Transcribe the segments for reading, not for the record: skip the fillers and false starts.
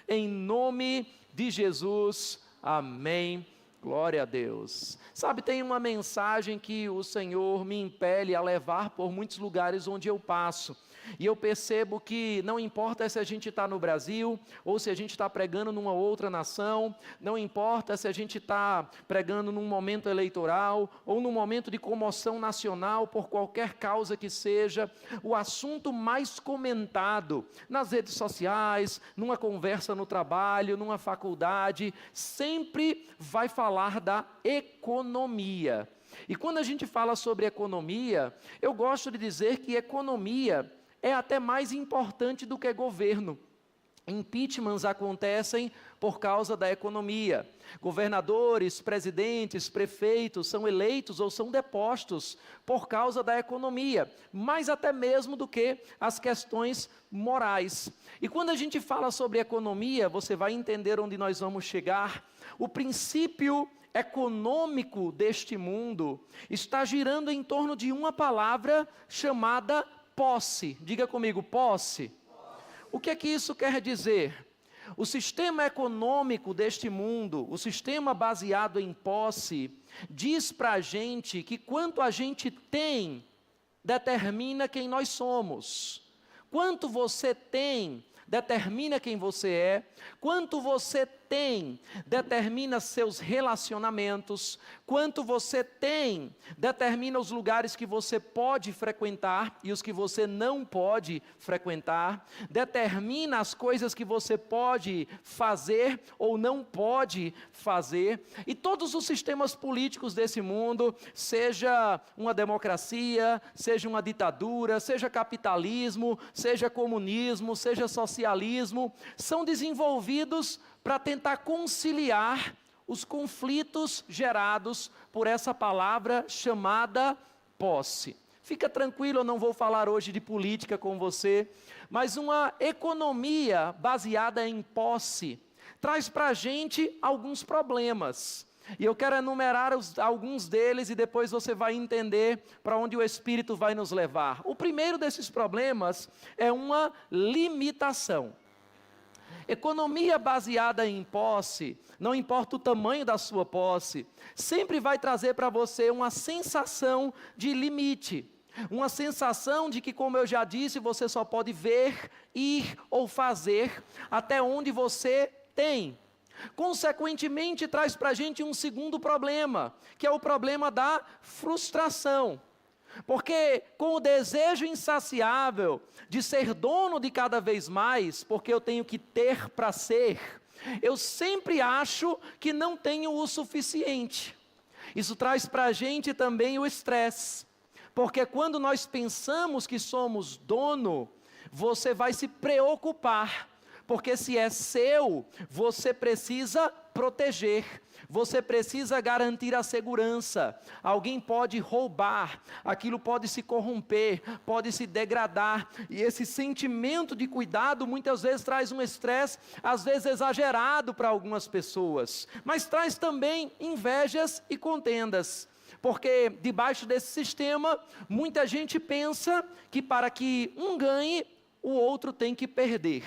em nome de Jesus, amém. Glória a Deus. Sabe, tem uma mensagem que o Senhor me impele a levar por muitos lugares onde eu passo. E eu percebo que não importa se a gente está no Brasil, ou se a gente está pregando numa outra nação, não importa se a gente está pregando num momento eleitoral, ou num momento de comoção nacional, por qualquer causa que seja, o assunto mais comentado nas redes sociais, numa conversa no trabalho, numa faculdade, sempre vai falar da economia. E quando a gente fala sobre economia, eu gosto de dizer que economia é até mais importante do que governo. Impeachments acontecem por causa da economia. Governadores, presidentes, prefeitos são eleitos ou são depostos por causa da economia, mais até mesmo do que as questões morais. E quando a gente fala sobre economia, você vai entender onde nós vamos chegar. O princípio econômico deste mundo está girando em torno de uma palavra chamada posse. Diga comigo, posse. O que é que isso quer dizer? O sistema econômico deste mundo, o sistema baseado em posse, diz para a gente que quanto a gente tem, determina quem nós somos. Quanto você tem, determina quem você é. Quanto você tem, determina seus relacionamentos. Quanto você tem, determina os lugares que você pode frequentar e os que você não pode frequentar. Determina as coisas que você pode fazer ou não pode fazer. E todos os sistemas políticos desse mundo, seja uma democracia, seja uma ditadura, seja capitalismo, seja comunismo, seja socialismo, são desenvolvidos para tentar conciliar os conflitos gerados por essa palavra chamada posse. Fica tranquilo, eu não vou falar hoje de política com você, mas uma economia baseada em posse traz para a gente alguns problemas. E eu quero enumerar alguns deles e depois você vai entender para onde o Espírito vai nos levar. O primeiro desses problemas é uma limitação. Economia baseada em posse, não importa o tamanho da sua posse, sempre vai trazer para você uma sensação de limite. Uma sensação de que, como eu já disse, você só pode ver, ir ou fazer até onde você tem. Consequentemente, traz para a gente um segundo problema, que é o problema da frustração. Porque com o desejo insaciável de ser dono de cada vez mais, porque eu tenho que ter para ser, eu sempre acho que não tenho o suficiente. Isso traz para a gente também o estresse. Porque quando nós pensamos que somos dono, você vai se preocupar. Porque se é seu, você precisa proteger, você precisa garantir a segurança. Alguém pode roubar, aquilo pode se corromper, pode se degradar. E esse sentimento de cuidado muitas vezes traz um estresse, às vezes exagerado para algumas pessoas. Mas traz também invejas e contendas. Porque debaixo desse sistema, muita gente pensa que para que um ganhe, o outro tem que perder.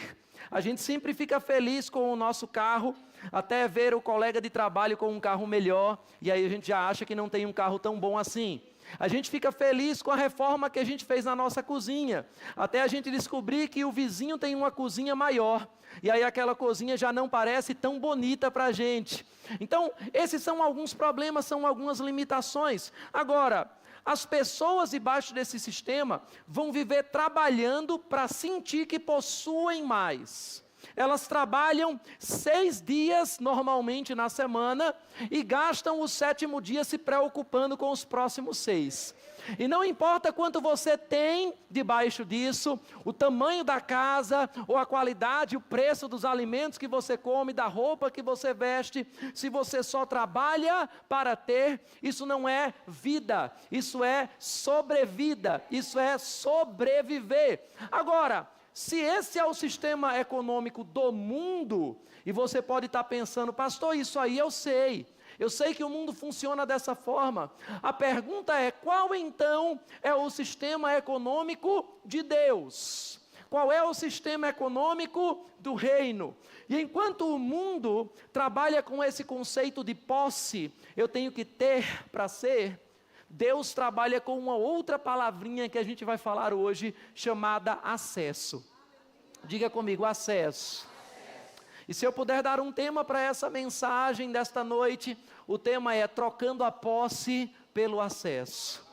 A gente sempre fica feliz com o nosso carro, até ver o colega de trabalho com um carro melhor, e aí a gente já acha que não tem um carro tão bom assim. A gente fica feliz com a reforma que a gente fez na nossa cozinha, até a gente descobrir que o vizinho tem uma cozinha maior, e aí aquela cozinha já não parece tão bonita para a gente. Então, esses são alguns problemas, são algumas limitações. Agora, as pessoas debaixo desse sistema vão viver trabalhando para sentir que possuem mais. Elas trabalham 6 dias normalmente na semana e gastam o 7º dia se preocupando com os próximos 6. E não importa quanto você tem debaixo disso, o tamanho da casa, ou a qualidade, o preço dos alimentos que você come, da roupa que você veste, se você só trabalha para ter, isso não é vida, isso é sobrevida, isso é sobreviver. Agora, se esse é o sistema econômico do mundo, e você pode estar pensando, pastor, isso aí eu sei que o mundo funciona dessa forma. A pergunta é, qual então é o sistema econômico de Deus? qual é o sistema econômico do reino. E enquanto o mundo trabalha com esse conceito de posse, eu tenho que ter para ser, Deus trabalha com uma outra palavrinha que a gente vai falar hoje, chamada acesso. Diga comigo, acesso. E se eu puder dar um tema para essa mensagem desta noite, o tema é trocando a posse pelo acesso.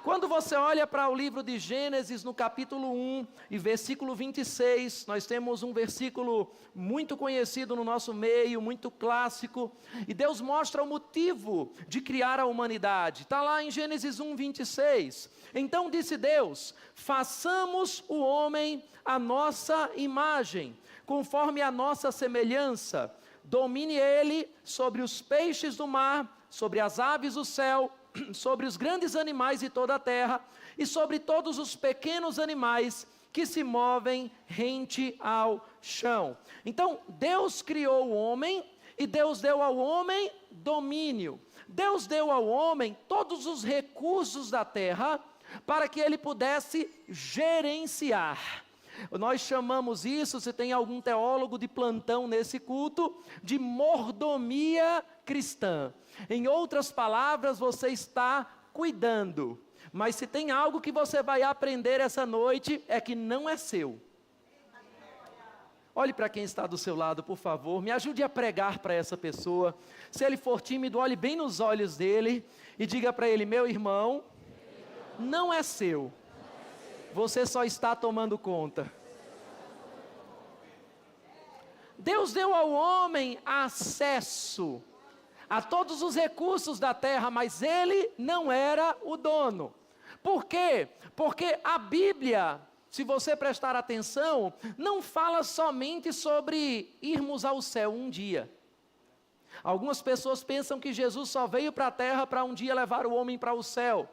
Quando você olha para o livro de Gênesis, no capítulo 1 e versículo 26, nós temos um versículo muito conhecido no nosso meio, muito clássico, e Deus mostra o motivo de criar a humanidade. Está lá em Gênesis 1, 26. Então disse Deus: façamos o homem à nossa imagem, conforme a nossa semelhança, domine ele sobre os peixes do mar, sobre as aves do céu, sobre os grandes animais de toda a terra, e sobre todos os pequenos animais que se movem rente ao chão. Então, Deus criou o homem, e Deus deu ao homem domínio. Deus deu ao homem todos os recursos da terra, para que ele pudesse gerenciar. Nós chamamos isso, se tem algum teólogo de plantão nesse culto, de mordomia cristã. Em outras palavras, você está cuidando. Mas se tem algo que você vai aprender essa noite, é que não é seu. Olhe para quem está do seu lado, por favor, me ajude a pregar para essa pessoa. Se ele for tímido, olhe bem nos olhos dele e diga para ele: meu irmão, não é seu. Você só está tomando conta. Deus deu ao homem acesso a todos os recursos da terra, mas ele não era o dono. Por quê? Porque a Bíblia, se você prestar atenção, não fala somente sobre irmos ao céu um dia. Algumas pessoas pensam que Jesus só veio para a terra para um dia levar o homem para o céu.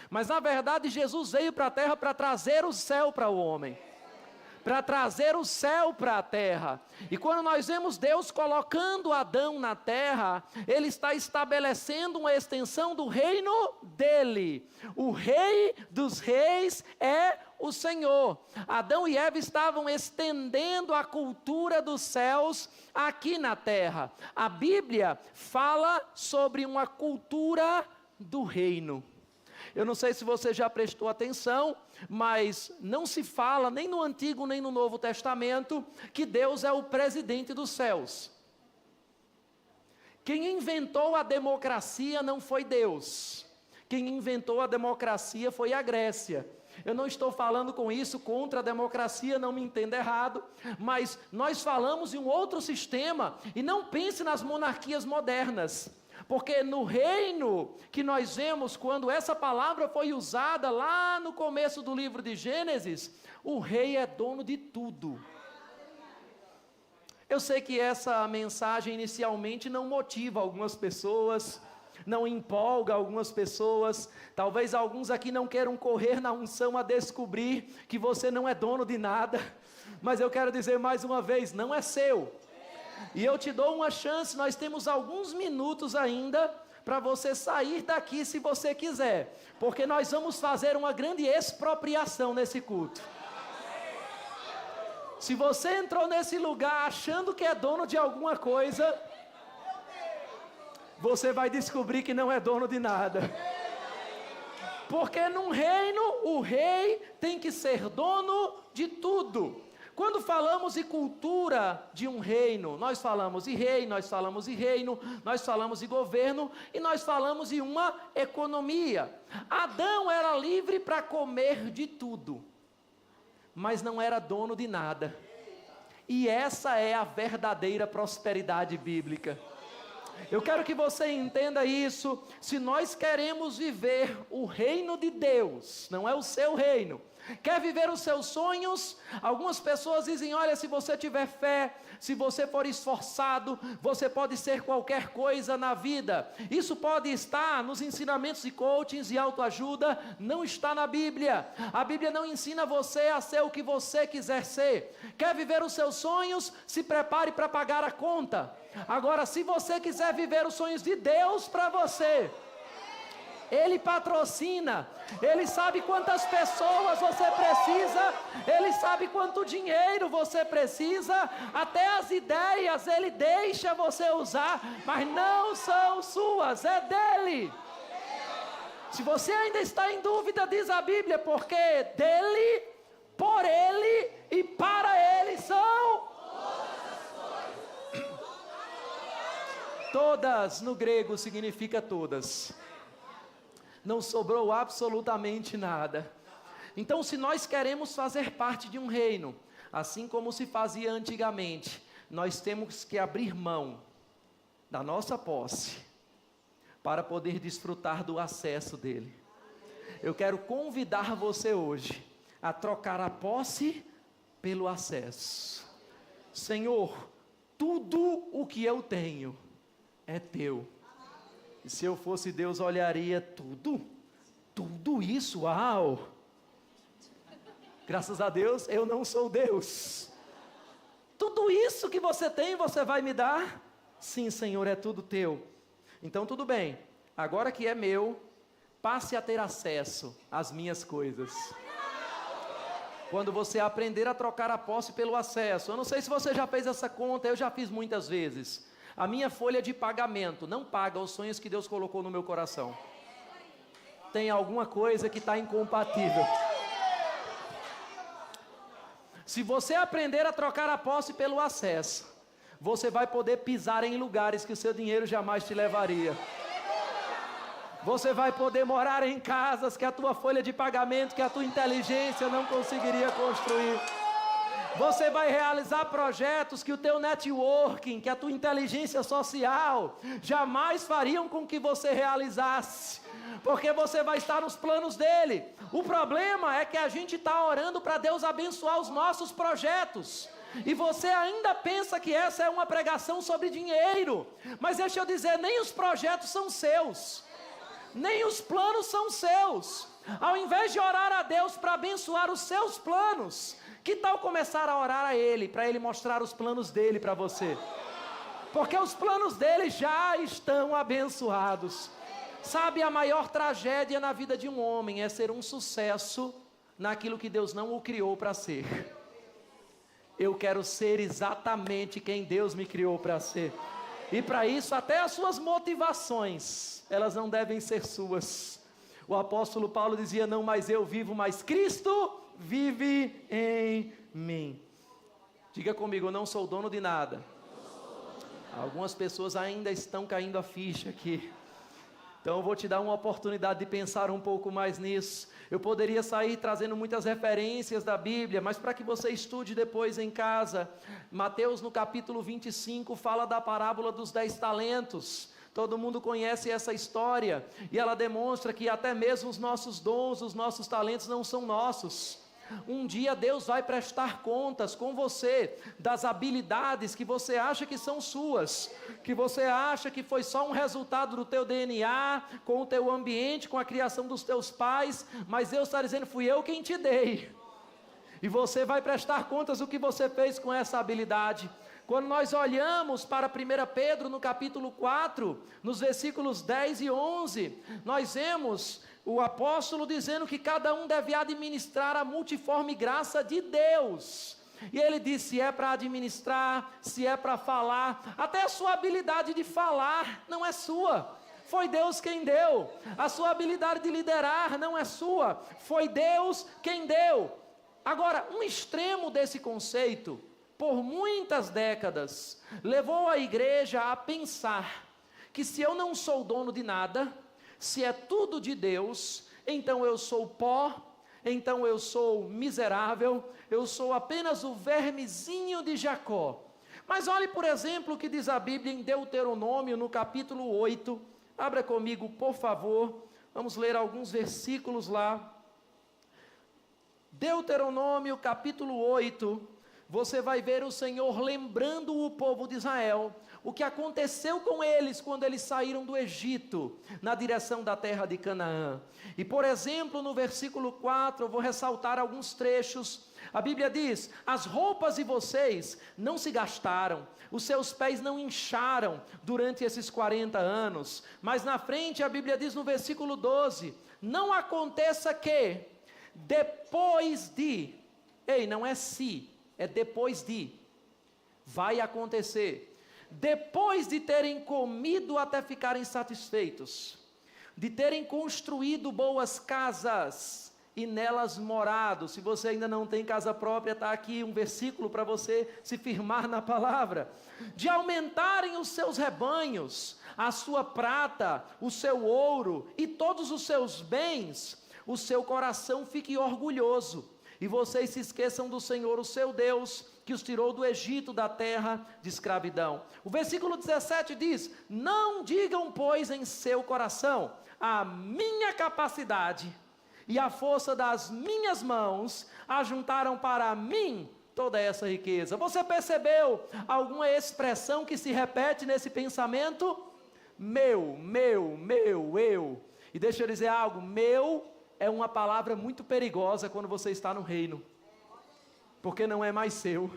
Mas na verdade Jesus veio para a terra para trazer o céu para o homem. Para trazer o céu para a terra. E quando nós vemos Deus colocando Adão na terra, Ele está estabelecendo uma extensão do reino dele. O rei dos reis é o Senhor. Adão e Eva estavam estendendo a cultura dos céus aqui na terra. A Bíblia fala sobre uma cultura do reino. Eu não sei se você já prestou atenção, mas não se fala nem no Antigo nem no Novo Testamento que Deus é o presidente dos céus. Quem inventou a democracia não foi Deus. Quem inventou a democracia foi a Grécia. Eu não estou falando com isso contra a democracia, não me entenda errado, mas nós falamos de um outro sistema, e não pense nas monarquias modernas. Porque no reino que nós vemos, quando essa palavra foi usada lá no começo do livro de Gênesis, o rei é dono de tudo. Eu sei que essa mensagem inicialmente não motiva algumas pessoas, não empolga algumas pessoas. Talvez alguns aqui não queiram correr na unção a descobrir que você não é dono de nada. Mas eu quero dizer mais uma vez, não é seu. E eu te dou uma chance, nós temos alguns minutos ainda para você sair daqui se você quiser, porque nós vamos fazer uma grande expropriação nesse culto. Se você entrou nesse lugar achando que é dono de alguma coisa, você vai descobrir que não é dono de nada. Porque num reino, o rei tem que ser dono de tudo. Quando falamos de cultura de um reino, nós falamos de rei, nós falamos de reino, nós falamos de governo e nós falamos de uma economia. Adão era livre para comer de tudo, mas não era dono de nada. E essa é a verdadeira prosperidade bíblica. Eu quero que você entenda isso. Se nós queremos viver o reino de Deus, não é o seu reino, quer viver os seus sonhos? Algumas pessoas dizem: olha, se você tiver fé, se você for esforçado, você pode ser qualquer coisa na vida. Isso pode estar nos ensinamentos de coachings e autoajuda, não está na Bíblia. A Bíblia não ensina você a ser o que você quiser ser. Quer viver os seus sonhos? Se prepare para pagar a conta. Agora, se você quiser viver os sonhos de Deus para você, Ele patrocina, Ele sabe quantas pessoas você precisa, Ele sabe quanto dinheiro você precisa, até as ideias Ele deixa você usar, mas não são suas, é dEle. Se você ainda está em dúvida, diz a Bíblia, porque dEle, por Ele e para Ele são todas. No grego significa todas. Não sobrou absolutamente nada. Então, se nós queremos fazer parte de um reino, assim como se fazia antigamente, nós temos que abrir mão da nossa posse para poder desfrutar do acesso dele. Eu quero convidar você hoje a trocar a posse pelo acesso. Senhor, tudo o que eu tenho é teu. E se eu fosse Deus, olharia tudo isso, uau! Graças a Deus, eu não sou Deus. Tudo isso que você tem, você vai me dar? Sim, Senhor, é tudo teu. Então tudo bem, agora que é meu, passe a ter acesso às minhas coisas. Quando você aprender a trocar a posse pelo acesso, eu não sei se você já fez essa conta, eu já fiz muitas vezes. A minha folha de pagamento não paga os sonhos que Deus colocou no meu coração. Tem alguma coisa que está incompatível. Se você aprender a trocar a posse pelo acesso, você vai poder pisar em lugares que o seu dinheiro jamais te levaria. Você vai poder morar em casas que a tua folha de pagamento, que a tua inteligência não conseguiria construir. Você vai realizar projetos que o teu networking, que a tua inteligência social jamais fariam com que você realizasse, porque você vai estar nos planos dele. O problema é que a gente está orando para Deus abençoar os nossos projetos, e você ainda pensa que essa é uma pregação sobre dinheiro. Mas deixa eu dizer, nem os projetos são seus, nem os planos são seus. Ao invés de orar a Deus para abençoar os seus planos, que tal começar a orar a Ele, para Ele mostrar os planos dEle para você? Porque os planos dEle já estão abençoados. Sabe, a maior tragédia na vida de um homem é ser um sucesso naquilo que Deus não o criou para ser. Eu quero ser exatamente quem Deus me criou para ser. E para isso, até as suas motivações, elas não devem ser suas. O apóstolo Paulo dizia, não mais eu vivo, mas Cristo vive em mim. Diga comigo, eu não sou dono de nada. Algumas pessoas ainda estão caindo a ficha aqui. Então eu vou te dar uma oportunidade de pensar um pouco mais nisso. Eu poderia sair trazendo muitas referências da Bíblia, mas para que você estude depois em casa, Mateus no capítulo 25 fala da parábola dos 10 talentos. Todo mundo conhece essa história, e ela demonstra que até mesmo os nossos dons, os nossos talentos não são nossos. Um dia Deus vai prestar contas com você das habilidades que você acha que são suas, que você acha que foi só um resultado do teu DNA, com o teu ambiente, com a criação dos teus pais, mas Deus está dizendo, fui eu quem te dei, e você vai prestar contas do que você fez com essa habilidade. Quando nós olhamos para 1 Pedro no capítulo 4, nos versículos 10 e 11, nós vemos o apóstolo dizendo que cada um deve administrar a multiforme graça de Deus. E ele diz, se é para administrar, se é para falar, até a sua habilidade de falar não é sua, foi Deus quem deu. A sua habilidade de liderar não é sua, foi Deus quem deu. Agora, um extremo desse conceito, por muitas décadas, levou a igreja a pensar que se eu não sou dono de nada, se é tudo de Deus, então eu sou pó, então eu sou miserável, eu sou apenas o vermezinho de Jacó. Mas olhe, por exemplo, o que diz a Bíblia em Deuteronômio, no capítulo 8. Abra comigo, por favor, vamos ler alguns versículos lá. Deuteronômio, capítulo 8, você vai ver o Senhor lembrando o povo de Israel, o que aconteceu com eles quando eles saíram do Egito, na direção da terra de Canaã. E por exemplo, no versículo 4, eu vou ressaltar alguns trechos. A Bíblia diz: as roupas de vocês não se gastaram, os seus pés não incharam durante esses 40 anos. Mas na frente a Bíblia diz no versículo 12: não aconteça que depois de, não é se, é depois de, vai acontecer, depois de terem comido até ficarem satisfeitos, de terem construído boas casas e nelas morado. Se você ainda não tem casa própria, está aqui um versículo para você se firmar na palavra. De aumentarem os seus rebanhos, a sua prata, o seu ouro e todos os seus bens, o seu coração fique orgulhoso, e vocês se esqueçam do Senhor, o seu Deus, que os tirou do Egito, da terra de escravidão. O versículo 17 diz: não digam, pois, em seu coração: a minha capacidade e a força das minhas mãos ajuntaram para mim toda essa riqueza. Você percebeu alguma expressão que se repete nesse pensamento? Meu, eu. E deixa eu dizer algo: meu é uma palavra muito perigosa quando você está no reino, porque não é mais seu.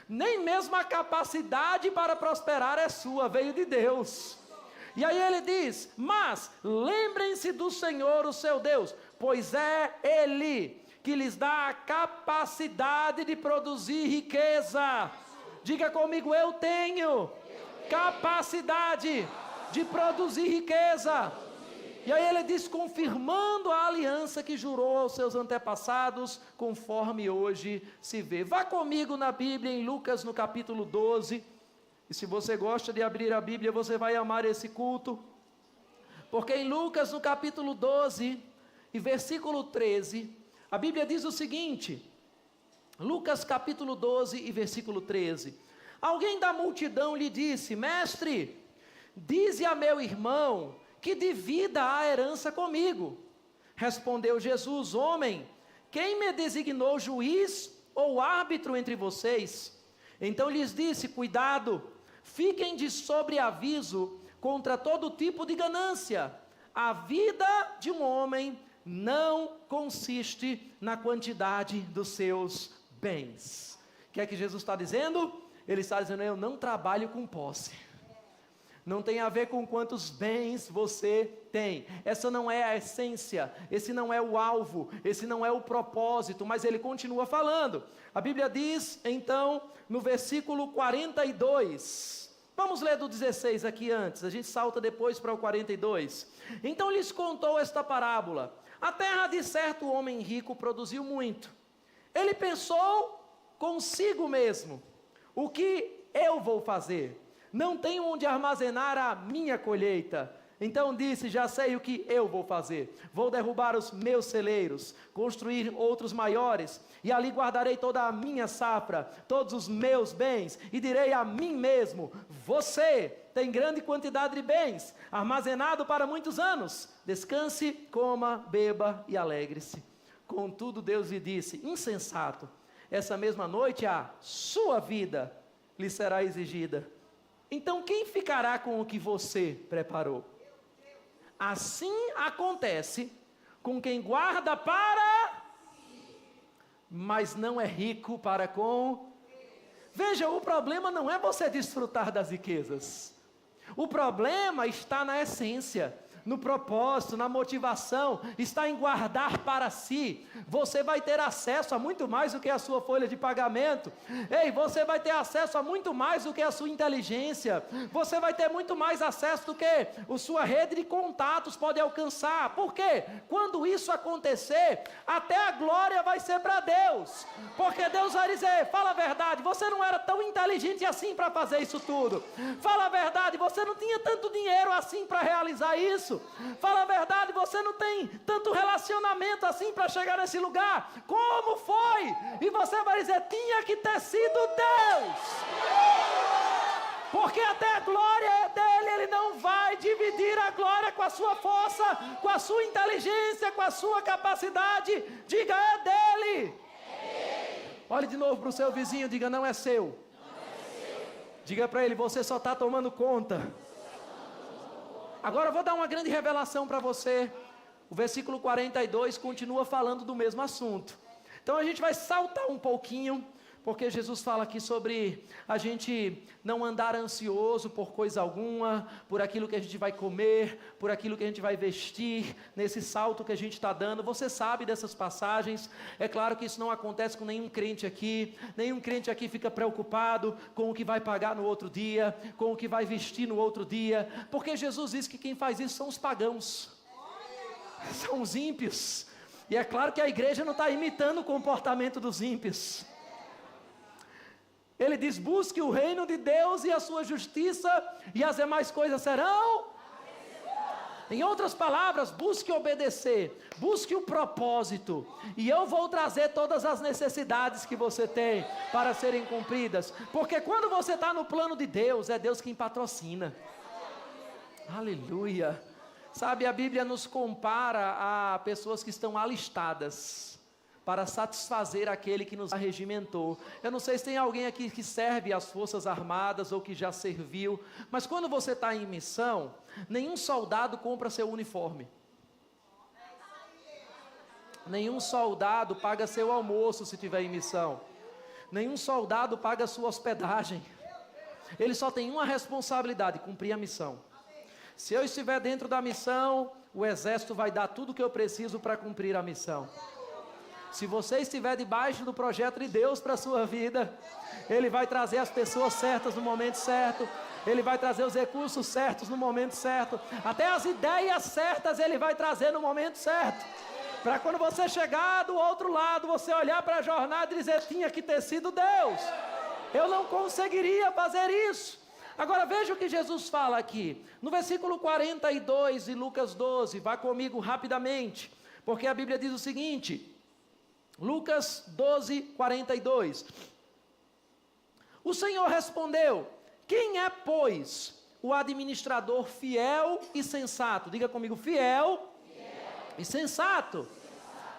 Nem mesmo a capacidade para prosperar é sua, veio de Deus. E aí ele diz: mas lembrem-se do Senhor, o seu Deus, pois é Ele que lhes dá a capacidade de produzir riqueza. Diga comigo: eu tenho capacidade de produzir riqueza. E aí ele diz, confirmando a aliança que jurou aos seus antepassados, conforme hoje se vê. Vá comigo na Bíblia, em Lucas, no capítulo 12. E se você gosta de abrir a Bíblia, você vai amar esse culto. Porque em Lucas, no capítulo 12, e versículo 13, a Bíblia diz o seguinte. Lucas capítulo 12 e versículo 13. Alguém da multidão lhe disse: mestre, dize a meu irmão que divida a herança comigo. Respondeu Jesus: homem, quem me designou juiz ou árbitro entre vocês? Então lhes disse: cuidado, fiquem de sobreaviso contra todo tipo de ganância. A vida de um homem não consiste na quantidade dos seus bens. O que é que Jesus está dizendo? Ele está dizendo: eu não trabalho com posse. Não tem a ver com quantos bens você tem. Essa não é a essência, esse não é o alvo, esse não é o propósito. Mas ele continua falando. A Bíblia diz, então, no versículo 42. Vamos ler do 16 aqui antes, a gente salta depois para o 42. Então lhes contou esta parábola: a terra de certo homem rico produziu muito. Ele pensou consigo mesmo: o que eu vou fazer? Não tenho onde armazenar a minha colheita. Então disse: já sei o que eu vou fazer. Vou derrubar os meus celeiros, construir outros maiores, e ali guardarei toda a minha safra, todos os meus bens, e direi a mim mesmo: você tem grande quantidade de bens, armazenado para muitos anos. Descanse, coma, beba e alegre-se. Contudo Deus lhe disse: insensato, essa mesma noite a sua vida lhe será exigida. Então quem ficará com o que você preparou? Assim acontece com quem guarda para, mas não é rico para com. Veja, o problema não é você desfrutar das riquezas. O problema está na essência, no propósito, na motivação, está em guardar para si. Você vai ter acesso a muito mais do que a sua folha de pagamento. Ei, você vai ter acesso a muito mais do que a sua inteligência. Você vai ter muito mais acesso do que a sua rede de contatos pode alcançar. Por quê? Quando isso acontecer, até a glória vai ser para Deus. Porque Deus vai dizer: fala a verdade, você não era tão inteligente assim para fazer isso tudo. Fala a verdade, você não tinha tanto dinheiro assim para realizar isso. Fala a verdade, você não tem tanto relacionamento assim para chegar nesse lugar. Como foi? E você vai dizer: tinha que ter sido Deus. Porque até a glória é dele. Ele não vai dividir a glória com a sua força, com a sua inteligência, com a sua capacidade. Diga: é dele. Olhe de novo para o seu vizinho, diga: não é seu. Diga para ele: você só está tomando conta. Agora eu vou dar uma grande revelação para você. O versículo 42 continua falando do mesmo assunto. Então a gente vai saltar um pouquinho, porque Jesus fala aqui sobre a gente não andar ansioso por coisa alguma, por aquilo que a gente vai comer, por aquilo que a gente vai vestir, nesse salto que a gente está dando. Você sabe dessas passagens. É claro que isso não acontece com nenhum crente aqui fica preocupado com o que vai pagar no outro dia, com o que vai vestir no outro dia, porque Jesus diz que quem faz isso são os pagãos, são os ímpios. E é claro que a igreja não está imitando o comportamento dos ímpios. Ele diz: busque o reino de Deus e a sua justiça, e as demais coisas serão. Em outras palavras, busque obedecer, busque o propósito, e eu vou trazer todas as necessidades que você tem para serem cumpridas, porque quando você está no plano de Deus, é Deus quem patrocina. Aleluia. Sabe, a Bíblia nos compara a pessoas que estão alistadas para satisfazer aquele que nos arregimentou. Eu não sei se tem alguém aqui que serve às Forças Armadas ou que já serviu, mas quando você está em missão, nenhum soldado compra seu uniforme. Nenhum soldado paga seu almoço se tiver em missão. Nenhum soldado paga sua hospedagem. Ele só tem uma responsabilidade: cumprir a missão. Se eu estiver dentro da missão, o exército vai dar tudo o que eu preciso para cumprir a missão. Se você estiver debaixo do projeto de Deus para a sua vida, Ele vai trazer as pessoas certas no momento certo, Ele vai trazer os recursos certos no momento certo, até as ideias certas Ele vai trazer no momento certo, para quando você chegar do outro lado, você olhar para a jornada e dizer: tinha que ter sido Deus, eu não conseguiria fazer isso. Agora veja o que Jesus fala aqui, no versículo 42 de Lucas 12, vá comigo rapidamente, porque a Bíblia diz o seguinte, Lucas 12, 42. O Senhor respondeu: quem é, pois, o administrador fiel e sensato? Diga comigo: fiel e sensato,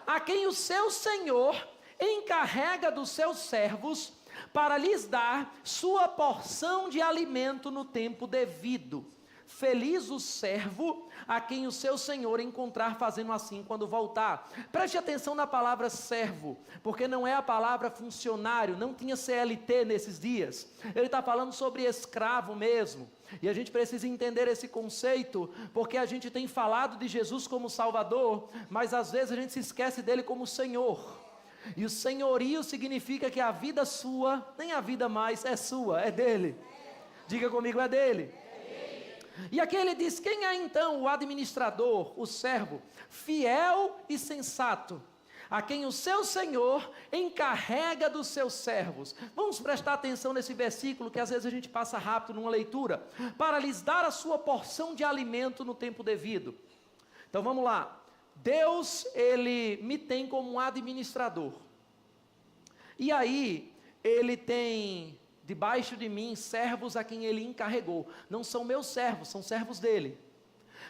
a quem o seu Senhor encarrega dos seus servos para lhes dar sua porção de alimento no tempo devido. Feliz o servo a quem o seu Senhor encontrar fazendo assim quando voltar. Preste atenção na palavra servo, porque não é a palavra funcionário, não tinha CLT nesses dias. Ele está falando sobre escravo mesmo. E a gente precisa entender esse conceito, porque a gente tem falado de Jesus como Salvador, mas às vezes a gente se esquece dele como Senhor. E o senhorio significa que a vida sua, nem a vida mais é sua, é dele. Diga comigo: é dele. E aqui ele diz: quem é então o administrador, o servo, fiel e sensato, a quem o seu Senhor encarrega dos seus servos? Vamos prestar atenção nesse versículo, que às vezes a gente passa rápido numa leitura. Para lhes dar a sua porção de alimento no tempo devido. Então vamos lá. Deus, Ele me tem como um administrador. E aí, Ele tem debaixo de mim servos a quem Ele encarregou. Não são meus servos, são servos dEle.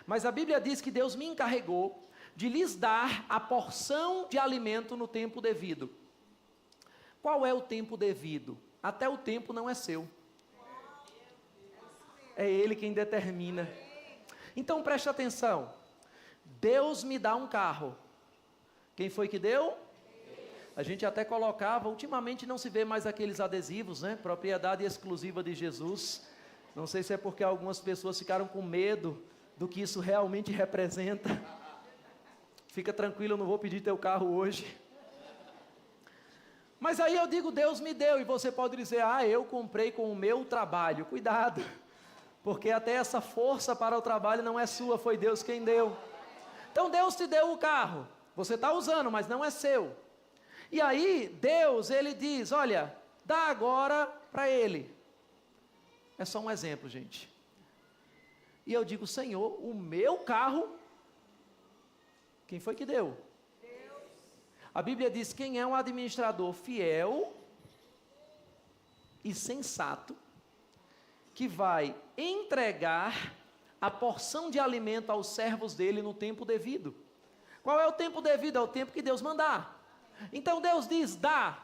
Mas a Bíblia diz que Deus me encarregou de lhes dar a porção de alimento no tempo devido. Qual é o tempo devido? Até o tempo não é seu. É Ele quem determina. Então preste atenção. Deus me dá um carro. Quem foi que deu? A gente até colocava, ultimamente não se vê mais aqueles adesivos, né? Propriedade exclusiva de Jesus. Não sei se é porque algumas pessoas ficaram com medo do que isso realmente representa. Fica tranquilo, eu não vou pedir teu carro hoje. Mas aí eu digo: Deus me deu, e você pode dizer: ah, eu comprei com o meu trabalho. Cuidado, porque até essa força para o trabalho não é sua, foi Deus quem deu. Então Deus te deu o carro, você está usando, mas não é seu. E aí Deus, Ele diz: olha, dá agora para Ele. É só um exemplo, gente. E eu digo: Senhor, o meu carro, quem foi que deu? Deus. A Bíblia diz: quem é um administrador fiel e sensato, que vai entregar a porção de alimento aos servos dele no tempo devido. Qual é o tempo devido? É o tempo que Deus mandar. Então Deus diz: dá.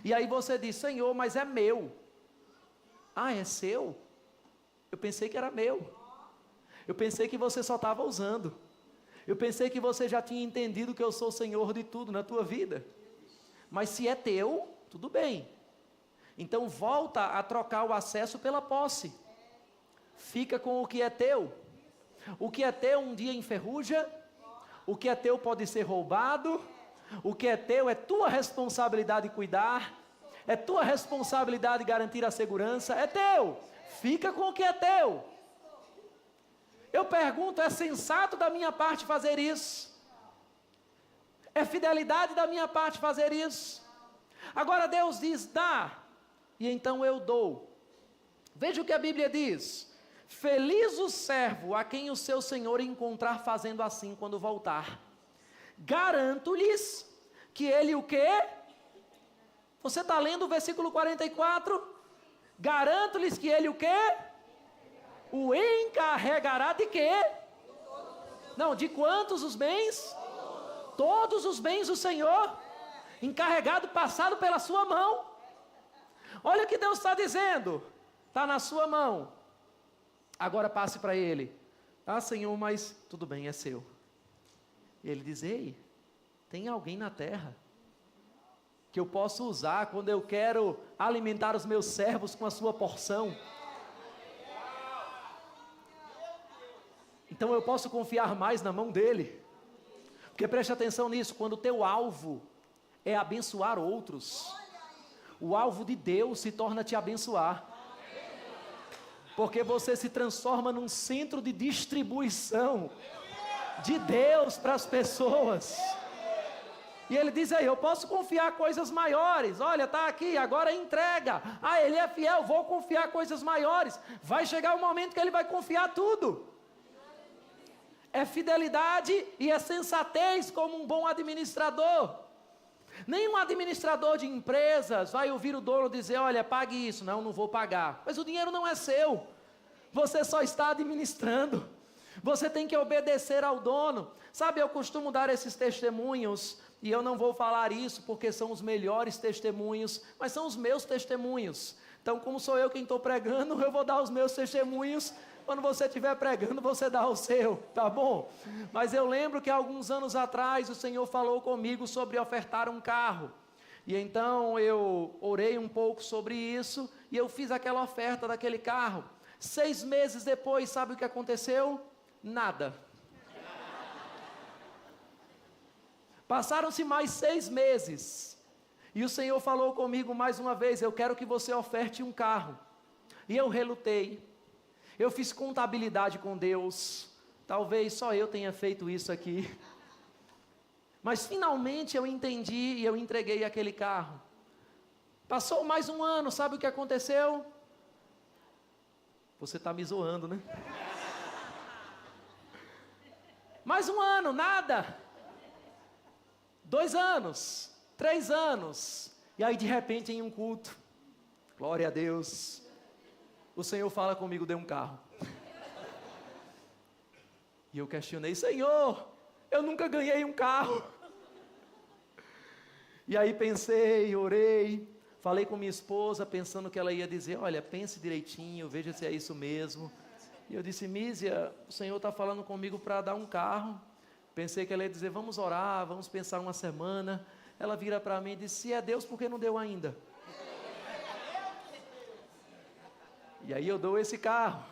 E aí você diz: Senhor, mas é meu. Ah, é seu? Eu pensei que era meu. Eu pensei que você só estava usando. Eu pensei que você já tinha entendido que eu sou o Senhor de tudo na tua vida. Mas se é teu, tudo bem. Então volta a trocar o acesso pela posse. Fica com o que é teu. O que é teu um dia enferruja. O que é teu pode ser roubado. O que é teu é tua responsabilidade cuidar. É tua responsabilidade garantir a segurança. É teu. Fica com o que é teu. Eu pergunto, é sensato da minha parte fazer isso? É fidelidade da minha parte fazer isso? Agora Deus diz, dá, e então eu dou. Veja o que a Bíblia diz. Feliz o servo a quem o seu Senhor encontrar fazendo assim quando voltar. Garanto-lhes que ele o quê? Você está lendo o versículo 44? Garanto-lhes que ele o quê? O encarregará de quê? Não, de quantos os bens? Todos os bens do Senhor, encarregado, passado pela sua mão. Olha o que Deus está dizendo, está na sua mão, agora passe para Ele. Ah, Senhor, mas tudo bem, é seu. E Ele diz, ei, tem alguém na terra, que eu posso usar, quando eu quero alimentar os meus servos com a sua porção. Então eu posso confiar mais na mão dEle. Porque preste atenção nisso, quando o teu alvo é abençoar outros, o alvo de Deus se torna te abençoar. Porque você se transforma num centro de distribuição de Deus para as pessoas. E Ele diz aí, eu posso confiar coisas maiores. Olha, está aqui, agora entrega. Ah, Ele é fiel, vou confiar coisas maiores. Vai chegar o momento que Ele vai confiar tudo. É fidelidade e é sensatez como um bom administrador. Nenhum administrador de empresas vai ouvir o dono dizer, olha, pague isso. Não, não vou pagar. Mas o dinheiro não é seu. Você só está administrando. Você tem que obedecer ao dono. Sabe, eu costumo dar esses testemunhos, e eu não vou falar isso porque são os melhores testemunhos, mas são os meus testemunhos. Então, como sou eu quem estou pregando, eu vou dar os meus testemunhos. Quando você estiver pregando, você dá o seu, tá bom? Mas eu lembro que alguns anos atrás o Senhor falou comigo sobre ofertar um carro. E então eu orei um pouco sobre isso e eu fiz aquela oferta daquele carro. 6 meses depois, sabe o que aconteceu? Nada. Passaram-se mais 6 meses. E o Senhor falou comigo mais uma vez, eu quero que você oferte um carro. E eu relutei. Eu fiz contabilidade com Deus, talvez só eu tenha feito isso aqui, mas finalmente eu entendi e eu entreguei aquele carro. Passou mais um ano, sabe o que aconteceu? Você está me zoando, né? Mais um ano, nada. 2 anos, 3 anos, e aí de repente em um culto, glória a Deus, o Senhor fala comigo, dê um carro. E eu questionei, Senhor, eu nunca ganhei um carro. E aí pensei, orei, falei com minha esposa, pensando que ela ia dizer, olha, pense direitinho, veja se é isso mesmo. E eu disse, Mísia, o Senhor está falando comigo para dar um carro. Pensei que ela ia dizer, vamos orar, vamos pensar uma semana. Ela vira para mim e disse, se é Deus, por que não deu ainda? E aí eu dou esse carro.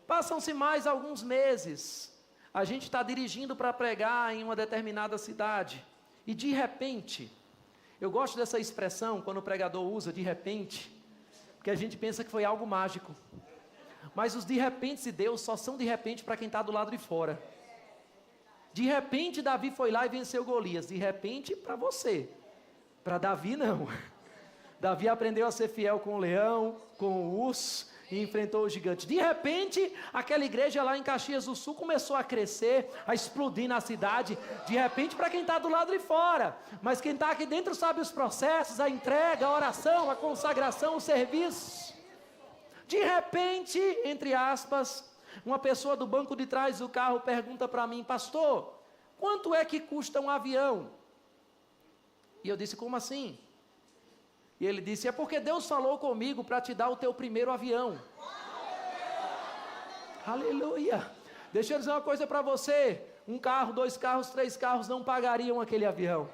Passam-se mais alguns meses. A gente está dirigindo para pregar em uma determinada cidade. E de repente, eu gosto dessa expressão, quando o pregador usa de repente, porque a gente pensa que foi algo mágico. Mas os de repente de Deus só são de repente para quem está do lado de fora. De repente Davi foi lá e venceu Golias. De repente para você. Para Davi não. Davi aprendeu a ser fiel com o leão, com o urso, e enfrentou o gigante. De repente, aquela igreja lá em Caxias do Sul começou a crescer, a explodir na cidade. De repente, para quem está do lado de fora. Mas quem está aqui dentro sabe os processos, a entrega, a oração, a consagração, o serviço. De repente, entre aspas, uma pessoa do banco de trás do carro pergunta para mim, pastor, quanto é que custa um avião? E eu disse, como assim? E ele disse, é porque Deus falou comigo para te dar o teu primeiro avião. Aleluia. Deixa eu dizer uma coisa para você, 1 carro, 2 carros, 3 carros não pagariam aquele avião.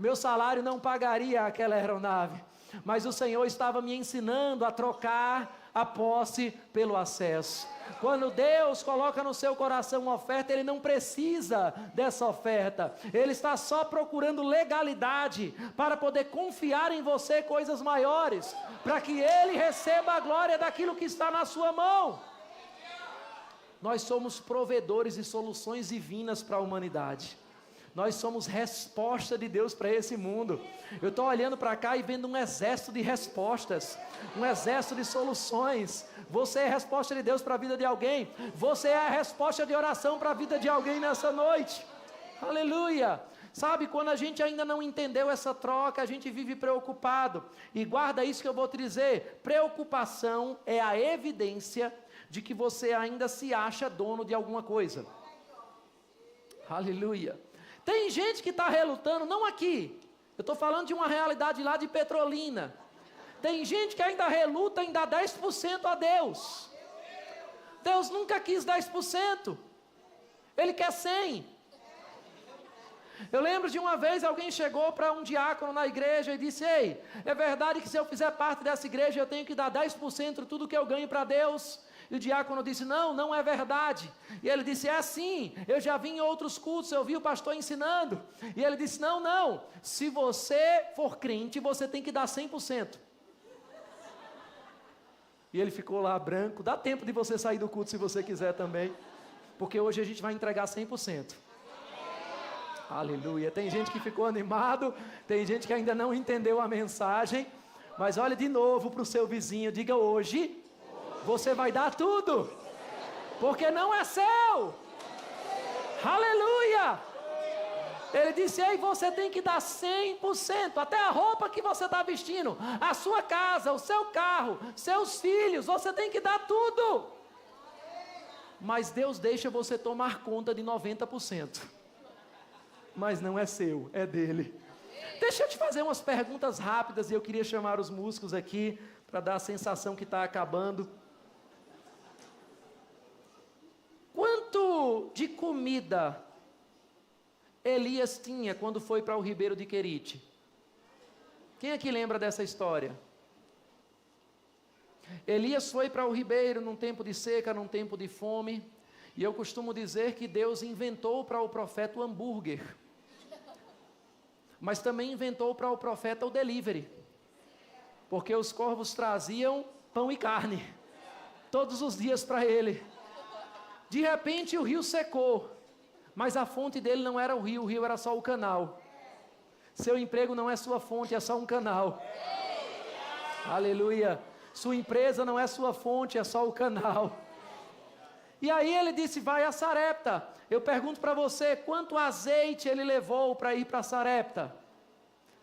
meu salário não pagaria aquela aeronave, mas o Senhor estava me ensinando a trocar a posse pelo acesso. Quando Deus coloca no seu coração uma oferta, Ele não precisa dessa oferta, Ele está só procurando legalidade, para poder confiar em você coisas maiores, para que Ele receba a glória daquilo que está na sua mão. Nós somos provedores de soluções divinas para a humanidade. Nós somos resposta de Deus para esse mundo. Eu estou olhando para cá e vendo um exército de respostas, um exército de soluções. Você é a resposta de Deus para a vida de alguém. Você é a resposta de oração para a vida de alguém nessa noite. Aleluia! Sabe, quando a gente ainda não entendeu essa troca, a gente vive preocupado. E guarda isso que eu vou te dizer: preocupação é a evidência de que você ainda se acha dono de alguma coisa. Aleluia! Tem gente que está relutando, não aqui, eu estou falando de uma realidade lá de Petrolina. Tem gente que ainda reluta em dar 10% a Deus. Deus nunca quis 10%, Ele quer 100%. Eu lembro de uma vez alguém chegou para um diácono na igreja e disse: ei, é verdade que se eu fizer parte dessa igreja eu tenho que dar 10% de tudo que eu ganho para Deus? E o diácono disse: não, não é verdade. E ele disse: é sim, eu já vi em outros cultos, eu vi o pastor ensinando. E ele disse: não, se você for crente, você tem que dar 100%. E ele ficou lá branco. Dá tempo de você sair do culto se você quiser também, porque hoje a gente vai entregar 100%. Aleluia. Tem gente que ficou animado, tem gente que ainda não entendeu a mensagem, mas olha de novo para o seu vizinho, diga: hoje você vai dar tudo, porque não é seu. Aleluia. Ele disse: ei, você tem que dar 100%, até a roupa que você está vestindo, a sua casa, o seu carro, seus filhos, você tem que dar tudo. Mas Deus deixa você tomar conta de 90%. Mas não é seu, é dele. Deixa eu te fazer umas perguntas rápidas, e eu queria chamar os músicos aqui, para dar a sensação que está acabando. Quanto de comida Elias tinha quando foi para o ribeiro de Querite? Quem aqui lembra dessa história? Elias foi para o ribeiro num tempo de seca, num tempo de fome, e eu costumo dizer que Deus inventou para o profeta o hambúrguer, mas também inventou para o profeta o delivery, porque os corvos traziam pão e carne, todos os dias para ele. De repente o rio secou, mas a fonte dele não era o rio era só o canal. Seu emprego não é sua fonte, é só um canal. Aleluia. Sua empresa não é sua fonte, é só o canal. E aí ele disse: vai a Sarepta. Eu pergunto para você, quanto azeite ele levou para ir para Sarepta?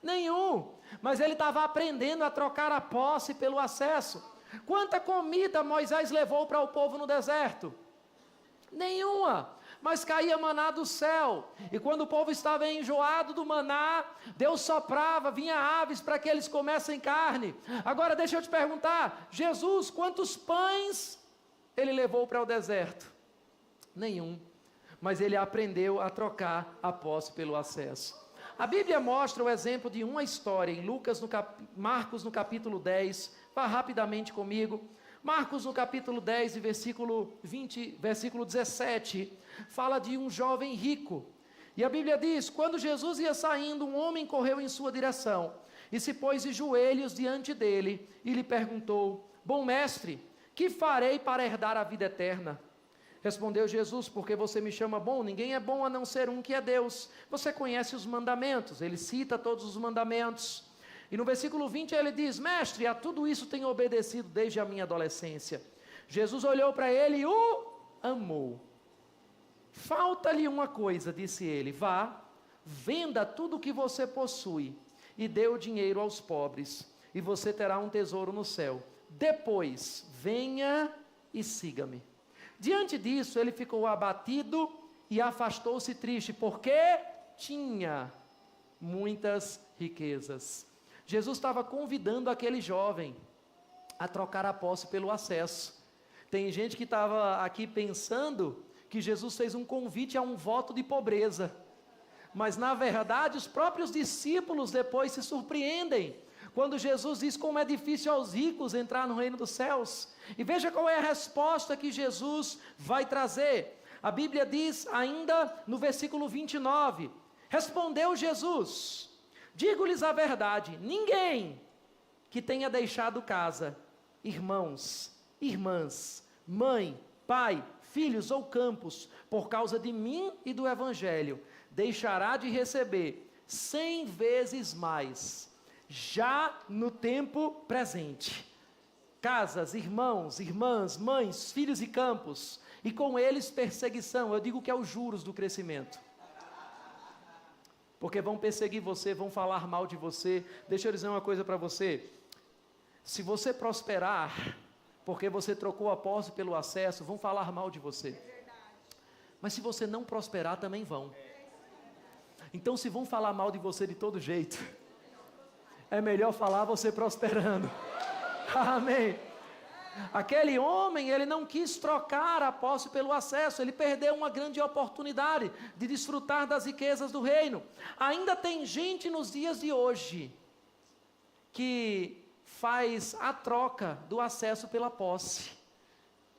Nenhum. Mas ele estava aprendendo a trocar a posse pelo acesso. Quanta comida Moisés levou para o povo no deserto? Nenhuma. Mas caía maná do céu, e quando o povo estava enjoado do maná, Deus soprava, vinha aves para que eles comessem carne. Agora deixa eu te perguntar, Jesus, quantos pães ele levou para o deserto? Nenhum. Mas ele aprendeu a trocar a posse pelo acesso. A Bíblia mostra o exemplo de uma história em Marcos no capítulo 10, vá rapidamente comigo. Marcos no capítulo 10 e versículo 17, fala de um jovem rico. E a Bíblia diz: quando Jesus ia saindo, um homem correu em sua direção, e se pôs de joelhos diante dele, e lhe perguntou: bom mestre, que farei para herdar a vida eterna? Respondeu Jesus: porque você me chama bom? Ninguém é bom a não ser um, que é Deus. Você conhece os mandamentos. Ele cita todos os mandamentos. E no versículo 20 ele diz: mestre, a tudo isso tenho obedecido desde a minha adolescência. Jesus olhou para ele e o amou. Falta-lhe uma coisa, disse ele: vá, venda tudo o que você possui e dê o dinheiro aos pobres, e você terá um tesouro no céu. Depois, venha e siga-me. Diante disso, ele ficou abatido e afastou-se triste, porque tinha muitas riquezas. Jesus estava convidando aquele jovem a trocar a posse pelo acesso. Tem gente que estava aqui pensando que Jesus fez um convite a um voto de pobreza. Mas na verdade os próprios discípulos depois se surpreendem, quando Jesus diz como é difícil aos ricos entrar no reino dos céus. E veja qual é a resposta que Jesus vai trazer. A Bíblia diz ainda no versículo 29, respondeu Jesus, digo-lhes a verdade, ninguém que tenha deixado casa, irmãos, irmãs, mãe, pai, filhos ou campos, por causa de mim e do Evangelho, deixará de receber 100 vezes mais, já no tempo presente, casas, irmãos, irmãs, mães, filhos e campos, e com eles perseguição. Eu digo que é os juros do crescimento, porque vão perseguir você, vão falar mal de você. Deixa eu dizer uma coisa para você, se você prosperar, porque você trocou a posse pelo acesso, vão falar mal de você, mas se você não prosperar, também vão. Então se vão falar mal de você de todo jeito, é melhor falar você prosperando. Amém. Aquele homem, ele não quis trocar a posse pelo acesso, ele perdeu uma grande oportunidade de desfrutar das riquezas do reino. Ainda tem gente nos dias de hoje que faz a troca do acesso pela posse.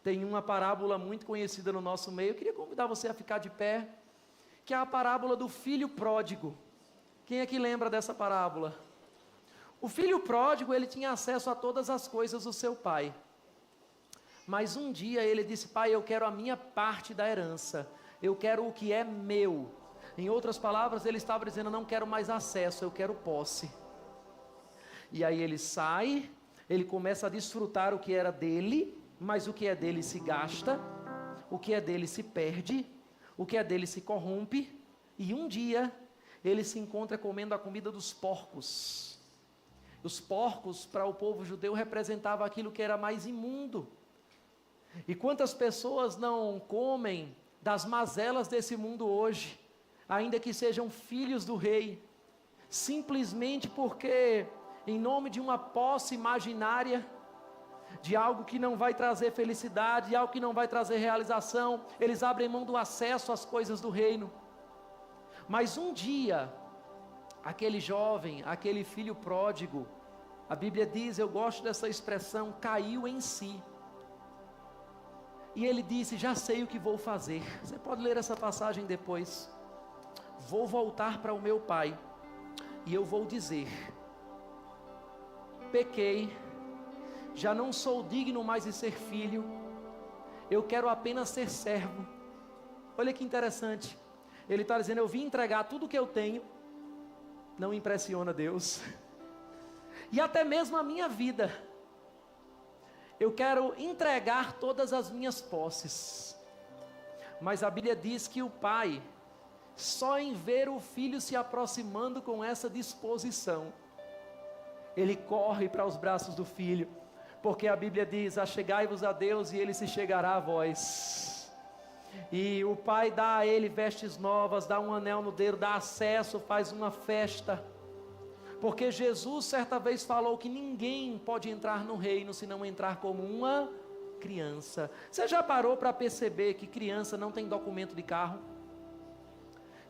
Tem uma parábola muito conhecida no nosso meio, eu queria convidar você a ficar de pé, que é a parábola do filho pródigo. Quem é que lembra dessa parábola? O filho pródigo, ele tinha acesso a todas as coisas do seu pai, mas um dia ele disse: pai, eu quero a minha parte da herança, eu quero o que é meu. Em outras palavras, ele estava dizendo: não quero mais acesso, eu quero posse. E aí ele sai, ele começa a desfrutar o que era dele, mas o que é dele se gasta, o que é dele se perde, o que é dele se corrompe, e um dia ele se encontra comendo a comida dos porcos. Os porcos, para o povo judeu, representavam aquilo que era mais imundo. E quantas pessoas não comem das mazelas desse mundo hoje, ainda que sejam filhos do rei, simplesmente porque, em nome de uma posse imaginária, de algo que não vai trazer felicidade, de algo que não vai trazer realização, eles abrem mão do acesso às coisas do reino. Mas um dia, aquele jovem, aquele filho pródigo, a Bíblia diz, eu gosto dessa expressão, caiu em si. E ele disse: já sei o que vou fazer. Você pode ler essa passagem depois. Vou voltar para o meu pai, e eu vou dizer: pequei, já não sou digno mais de ser filho, eu quero apenas ser servo. Olha que interessante, ele está dizendo: eu vim entregar tudo o que eu tenho. Não impressiona Deus? E até mesmo a minha vida, eu quero entregar todas as minhas posses. Mas a Bíblia diz que o pai, só em ver o filho se aproximando com essa disposição, ele corre para os braços do filho, porque a Bíblia diz: achegai-vos a Deus e ele se chegará a vós. E o pai dá a ele vestes novas, dá um anel no dedo, dá acesso, faz uma festa, porque Jesus certa vez falou que ninguém pode entrar no reino se não entrar como uma criança. Você já parou para perceber que criança não tem documento de carro?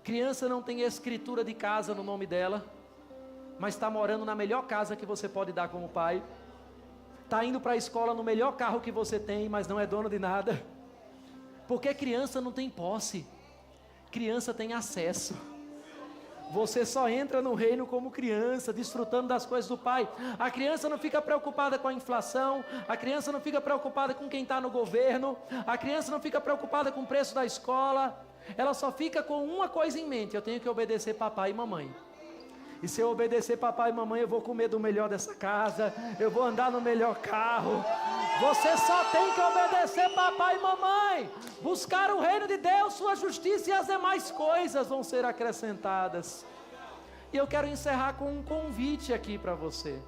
Criança não tem escritura de casa no nome dela, mas está morando na melhor casa que você pode dar como pai, está indo para a escola no melhor carro que você tem, mas não é dono de nada. Porque criança não tem posse, criança tem acesso. Você só entra no reino como criança, desfrutando das coisas do pai. A criança não fica preocupada com a inflação, a criança não fica preocupada com quem está no governo, a criança não fica preocupada com o preço da escola, ela só fica com uma coisa em mente: eu tenho que obedecer papai e mamãe. E se eu obedecer papai e mamãe, eu vou comer do melhor dessa casa, eu vou andar no melhor carro. Você só tem que obedecer papai e mamãe, buscar o reino de Deus, sua justiça, e as demais coisas vão ser acrescentadas. E eu quero encerrar com um convite aqui para você,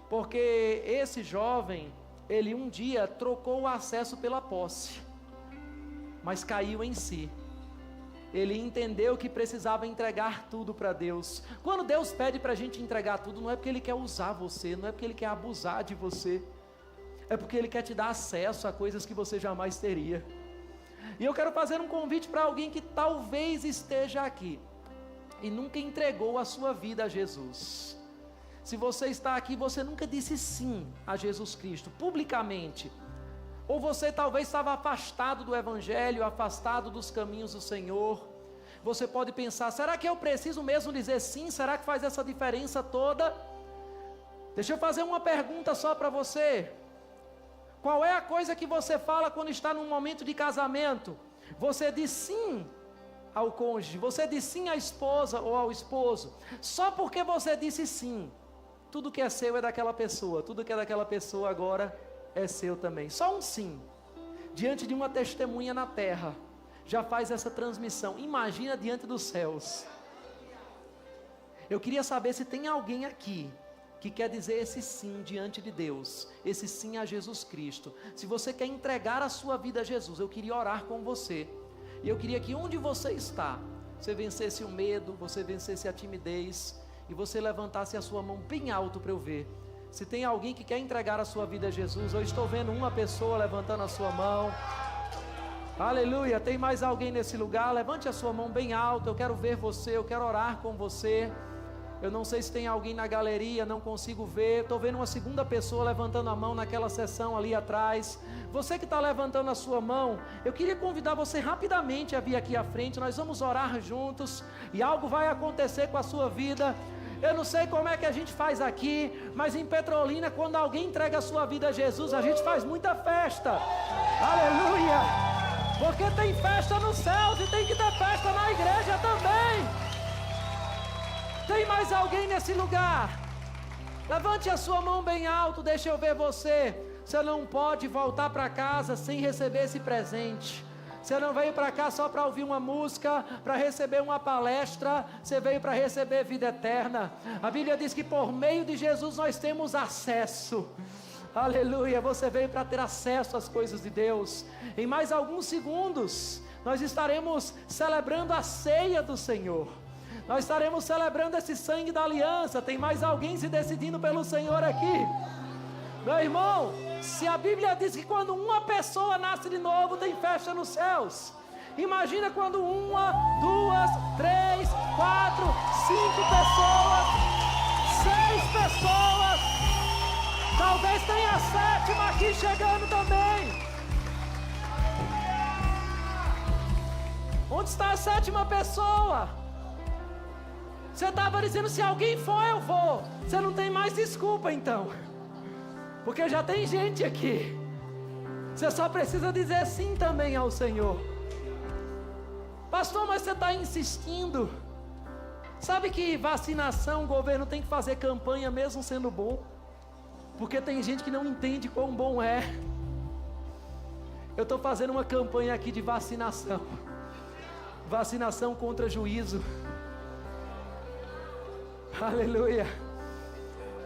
porque esse jovem, ele um dia trocou o acesso pela posse, mas caiu em si. Ele entendeu que precisava entregar tudo para Deus. Quando Deus pede para a gente entregar tudo, não é porque Ele quer usar você, não é porque Ele quer abusar de você, é porque Ele quer te dar acesso a coisas que você jamais teria. E eu quero fazer um convite para alguém que talvez esteja aqui, e nunca entregou a sua vida a Jesus. Se você está aqui, você nunca disse sim a Jesus Cristo, publicamente. Ou você talvez estava afastado do Evangelho, afastado dos caminhos do Senhor. Você pode pensar, será que eu preciso mesmo dizer sim? Será que faz essa diferença toda? Deixa eu fazer uma pergunta só para você. Qual é a coisa que você fala quando está num momento de casamento? Você diz sim ao cônjuge, você diz sim à esposa ou ao esposo, só porque você disse sim. Tudo que é seu é daquela pessoa, tudo que é daquela pessoa agora é seu também. Só um sim, diante de uma testemunha na terra, já faz essa transmissão. Imagina diante dos céus. Eu queria saber se tem alguém aqui que quer dizer esse sim diante de Deus, esse sim a Jesus Cristo. Se você quer entregar a sua vida a Jesus, eu queria orar com você. E eu queria que onde você está, você vencesse o medo, você vencesse a timidez, e você levantasse a sua mão bem alto para eu ver. Se tem alguém que quer entregar a sua vida a Jesus, eu estou vendo uma pessoa levantando a sua mão. Aleluia, tem mais alguém nesse lugar? Levante a sua mão bem alto, eu quero ver você, eu quero orar com você. Eu não sei se tem alguém na galeria, não consigo ver. Estou vendo uma segunda pessoa levantando a mão naquela seção ali atrás. Você que está levantando a sua mão, eu queria convidar você rapidamente a vir aqui à frente. Nós vamos orar juntos e algo vai acontecer com a sua vida. Eu não sei como é que a gente faz aqui, mas em Petrolina, quando alguém entrega a sua vida a Jesus, a gente faz muita festa. Aleluia! Porque tem festa nos céus e tem que ter festa na igreja também. Tem mais alguém nesse lugar? Levante a sua mão bem alto, deixa eu ver você. Você não pode voltar para casa sem receber esse presente. Você não veio para cá só para ouvir uma música, para receber uma palestra. Você veio para receber vida eterna. A Bíblia diz que por meio de Jesus nós temos acesso. Aleluia, você veio para ter acesso às coisas de Deus. Em mais alguns segundos, nós estaremos celebrando a ceia do Senhor. Nós estaremos celebrando esse sangue da aliança. Tem mais alguém se decidindo pelo Senhor aqui? Meu irmão, se a Bíblia diz que quando uma pessoa nasce de novo, tem festa nos céus. Imagina quando 1, 2, 3, 4, 5 pessoas, 6 pessoas, talvez tenha a 7ª aqui chegando também. Onde está a 7ª pessoa? Você estava dizendo, se alguém for, eu vou. Você não tem mais desculpa então, porque já tem gente aqui. Você só precisa dizer sim também ao Senhor. Pastor, mas você está insistindo. Sabe que vacinação, o governo tem que fazer campanha mesmo sendo bom, porque tem gente que não entende quão bom é. Eu estou fazendo uma campanha aqui de vacinação. Vacinação contra juízo. Aleluia.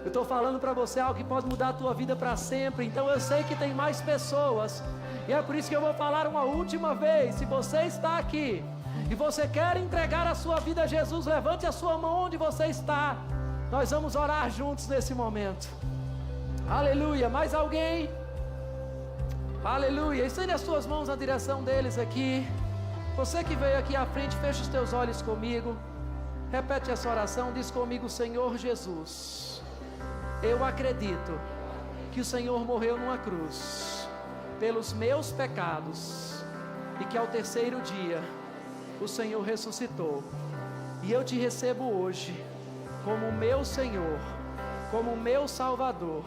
Eu estou falando para você algo que pode mudar a tua vida para sempre. Então eu sei que tem mais pessoas, e é por isso que eu vou falar uma última vez. Se você está aqui e você quer entregar a sua vida a Jesus, levante a sua mão onde você está. Nós vamos orar juntos nesse momento. Aleluia. Mais alguém? Aleluia. Estende as suas mãos na direção deles aqui. Você que veio aqui à frente, feche os teus olhos comigo. Repete essa oração, diz comigo: Senhor Jesus, eu acredito que o Senhor morreu numa cruz pelos meus pecados e que ao 3º dia o Senhor ressuscitou. E eu te recebo hoje como meu Senhor, como meu Salvador.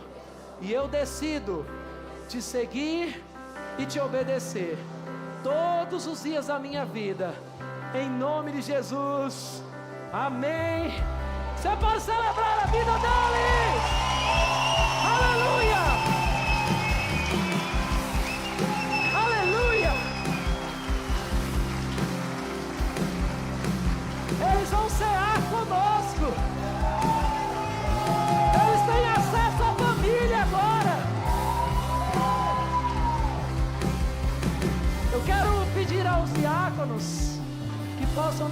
E eu decido te seguir e te obedecer todos os dias da minha vida, em nome de Jesus. Amém. Você pode celebrar a vida dele. Aleluia. Aleluia. Eles vão cear conosco. Eles têm acesso à família agora. Eu quero pedir aos diáconos que possam